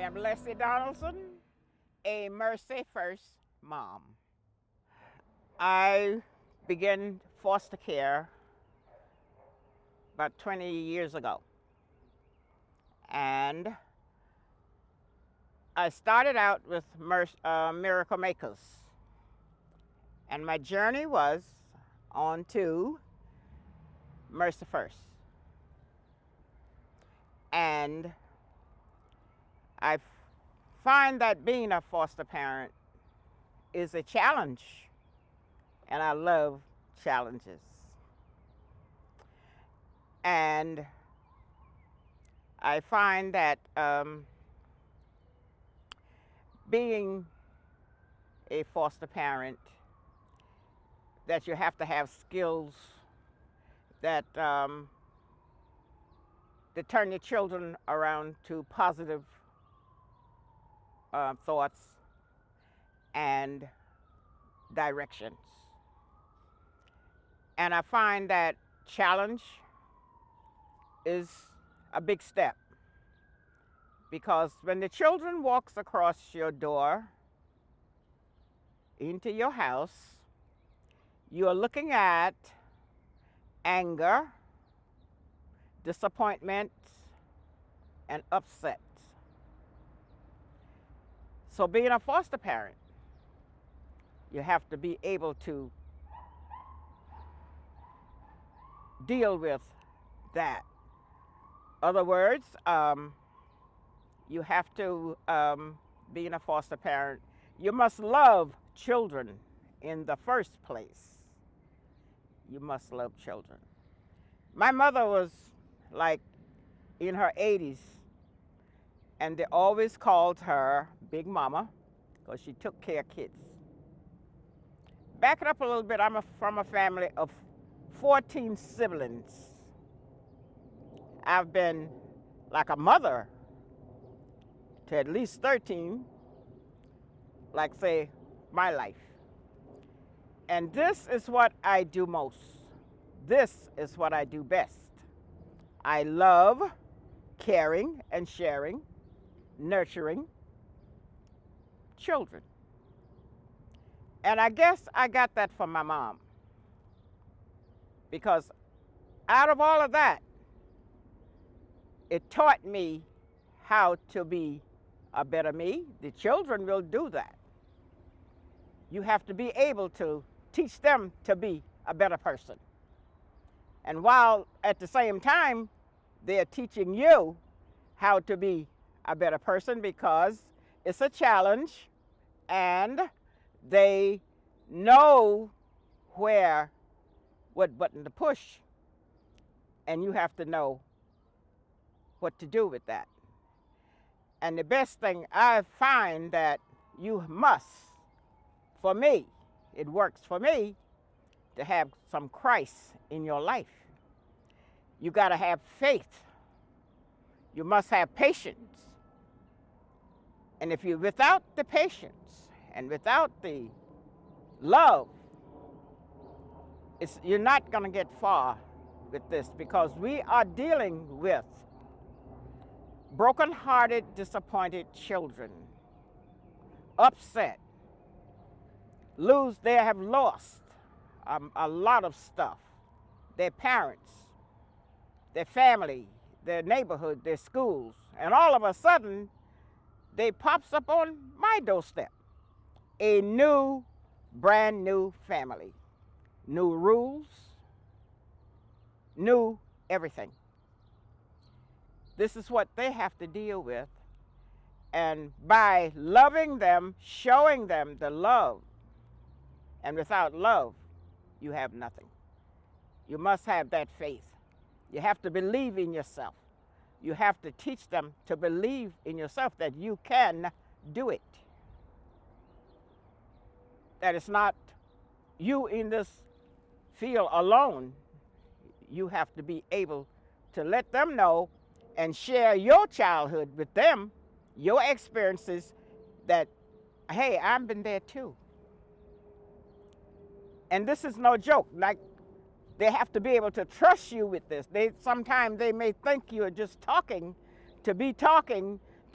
am Lessie Donaldson, a MercyFirst mom. I began foster care about 20 years ago. And I started out with Miracle Makers. And my journey was on to MercyFirst. And I find that being a foster parent is a challenge, and I love challenges. And I find that being a foster parent, that you have to have skills that turn your children around to positive thoughts and directions. And I find that challenge is a big step, because when the children walks across your door into your house, you are looking at anger, disappointment, and upset. So being a foster parent, you have to be able to deal with that. Other words, you have to, being a foster parent, you must love children in the first place. You must love children. My mother was like in her 80s, and they always called her Big Mama because she took care of kids. Back it up a little bit, I'm from a family of 14 siblings. I've been like a mother to at least 13, like say, my life. And this is what I do most. This is what I do best. I love caring and sharing, nurturing children. And I guess I got that from my mom, because out of all of that, it taught me how to be a better me. The children will do that. You have to be able to teach them to be a better person. And while at the same time, they're teaching you how to be a better person, because it's a challenge and they know what button to push, and you have to know what to do with that. And the best thing I find that you must, for me, it works for me, to have some Christ in your life. You got to have faith. You must have patience. And if you're without the patience and without the love, you're not going to get far with this, because we are dealing with broken-hearted, disappointed children, upset, they have lost a lot of stuff, their parents, their family, their neighborhood, their schools, and all of a sudden, they pops up on my doorstep. A brand new family, new rules, new everything. This is what they have to deal with. And by loving them, showing them the love, and without love, you have nothing. You must have that faith. You have to believe in yourself. You have to teach them to believe in yourself, that you can do it. That it's not you in this field alone. You have to be able to let them know and share your childhood with them, your experiences, that, hey, I've been there too. And this is no joke. Like, they have to be able to trust you with this. Sometimes they may think you're just talking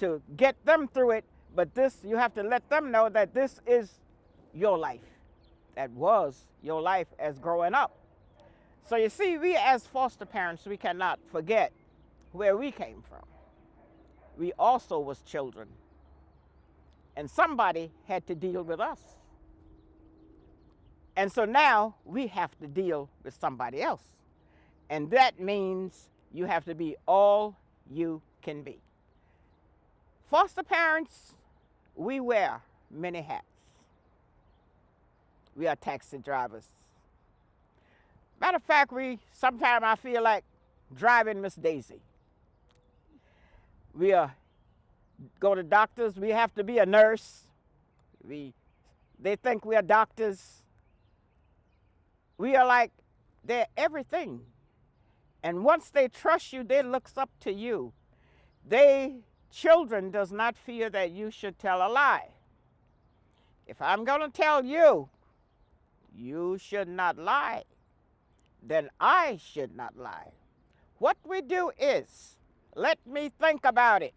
to get them through it, but this, you have to let them know that this is your life. That was your life as growing up. So you see, we as foster parents, we cannot forget where we came from. We also was children. And somebody had to deal with us. And so now we have to deal with somebody else. And that means you have to be all you can be. Foster parents, we wear many hats. We are taxi drivers. Matter of fact, sometimes I feel like driving Miss Daisy. We go to doctors. We have to be a nurse. They think we are doctors. We are like, they're everything. And once they trust you, they look up to you. Children does not fear that you should tell a lie. If I'm going to tell you, you should not lie, then I should not lie. What we do is, let me think about it.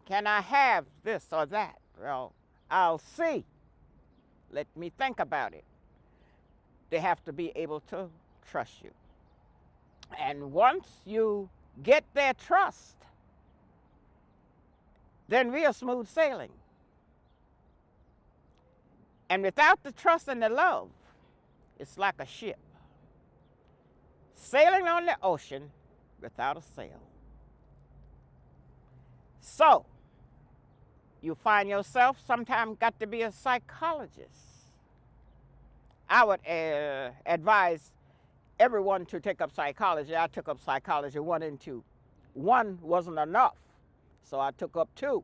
Can I have this or that? Well, I'll see. Let me think about it. They have to be able to trust you. And once you get their trust, then we are smooth sailing. And without the trust and the love, it's like a ship sailing on the ocean without a sail. So, you find yourself sometimes got to be a psychologist. I would advise everyone to take up psychology. I took up psychology 1 and 2. 1 wasn't enough, so I took up 2.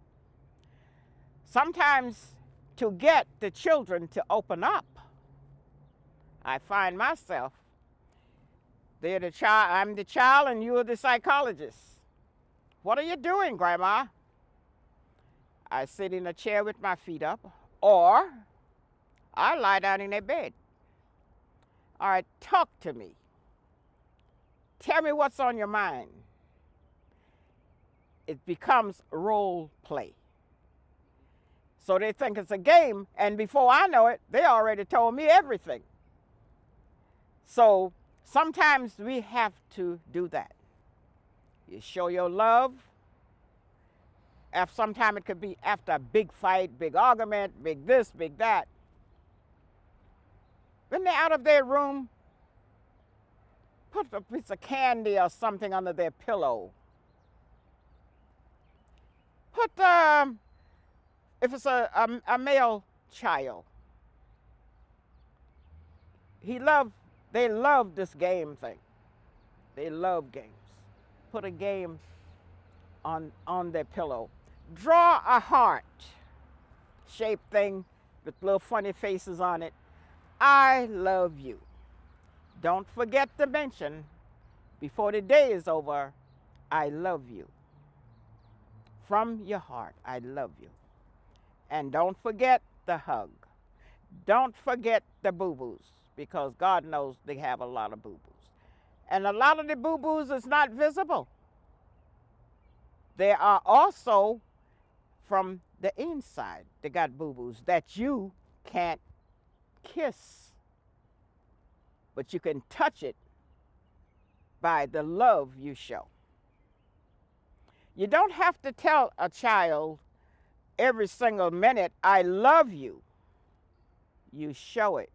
Sometimes to get the children to open up, I find myself, they're the child, I'm the child and you're the psychologist. What are you doing, Grandma? I sit in a chair with my feet up, or I lie down in their bed. All right, talk to me. Tell me what's on your mind. It becomes role play. So they think it's a game, and before I know it, they already told me everything. So sometimes we have to do that. You show your love. Sometimes it could be after a big fight, big argument, big this, big that. When they're out of their room, put a piece of candy or something under their pillow. Put, if it's a male child, they love this game thing. They love games. Put a game on their pillow. Draw a heart-shaped thing with little funny faces on it. I love you. Don't forget to mention, before the day is over, I love you. From your heart, I love you. And don't forget the hug. Don't forget the boo-boos, because God knows they have a lot of boo-boos. And a lot of the boo-boos is not visible. There are also from the inside, they got boo-boos that you can't kiss, but you can touch it by the love you show. You don't have to tell a child every single minute, I love you. You show it.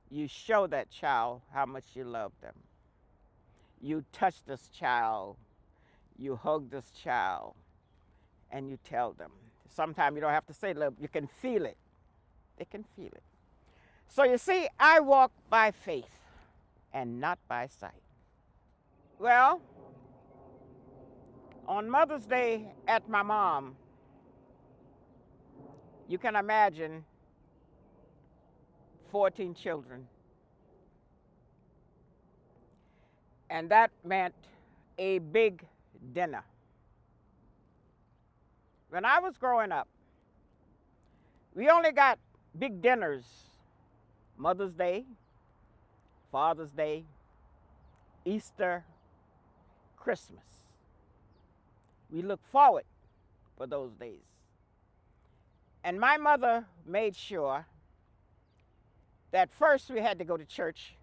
You show that child how much you love them. You touch this child. You hug this child. And you tell them. Sometimes you don't have to say love. You can feel it. They can feel it. So you see, I walk by faith and not by sight. Well, on Mother's Day at my mom, you can imagine 14 children. And that meant a big dinner. When I was growing up, we only got big dinners: Mother's Day, Father's Day, Easter, Christmas. We look forward for those days. And my mother made sure that first we had to go to church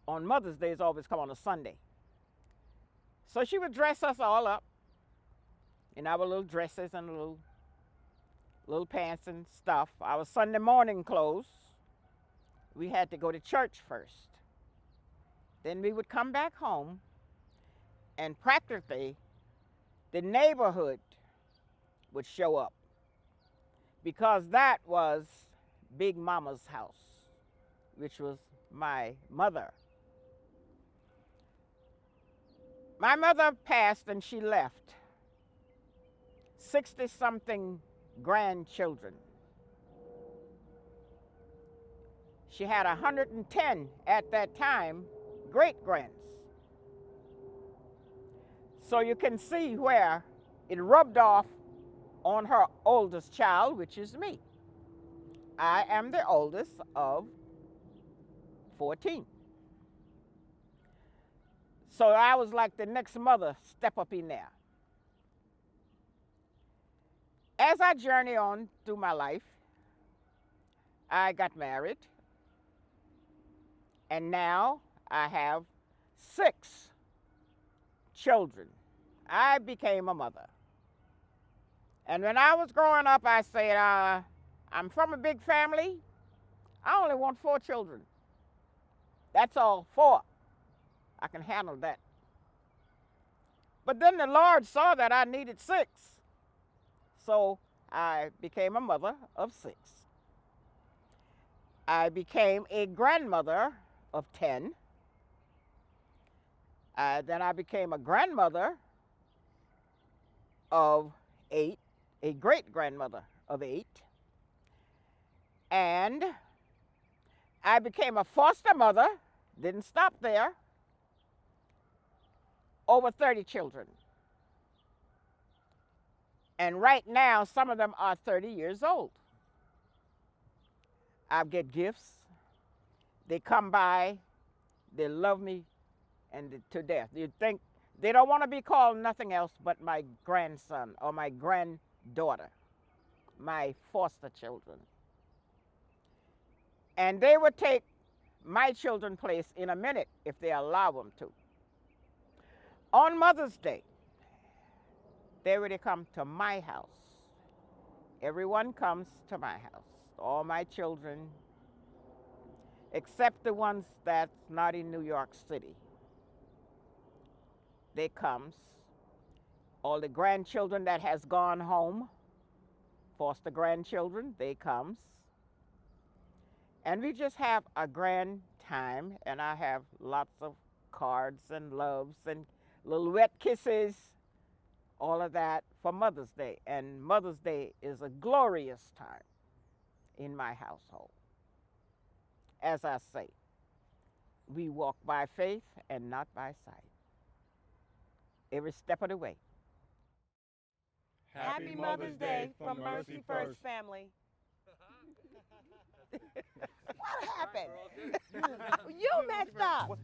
on Mother's Day. It's always come on a Sunday. So she would dress us all up in our little dresses and little pants and stuff. Our Sunday morning clothes. We had to go to church first. Then we would come back home, and practically the neighborhood would show up, because that was Big Mama's house, which was my mother. My mother passed and she left 60-something grandchildren. She had 110 at that time great-grands. So you can see where it rubbed off on her oldest child, which is me. I am the oldest of 14. So I was like the next mother step up in there. As I journey on through my life, I got married, and now I have 6 children. I became a mother. And when I was growing up, I said, I'm from a big family. I only want 4 children. That's all, 4. I can handle that. But then the Lord saw that I needed 6. So I became a mother of 6. I became a grandmother of 10. Then I became a grandmother of 8, a great-grandmother of 8. And I became a foster mother, didn't stop there, over 30 children. And right now, some of them are 30 years old. I get gifts. They come by. They love me and to death. You think they don't want to be called nothing else but my grandson or my granddaughter, my foster children. And they would take my children's place in a minute if they allow them to. On Mother's Day, they would come to my house. Everyone comes to my house, all my children, except the ones that's not in New York City. They comes. All the grandchildren that has gone home, foster grandchildren, they comes. And we just have a grand time, and I have lots of cards and loves and little wet kisses, all of that for Mother's Day. And Mother's Day is a glorious time in my household. As I say, we walk by faith and not by sight, every step of the way. Happy Mother's Day from MercyFirst family. What happened? You messed up.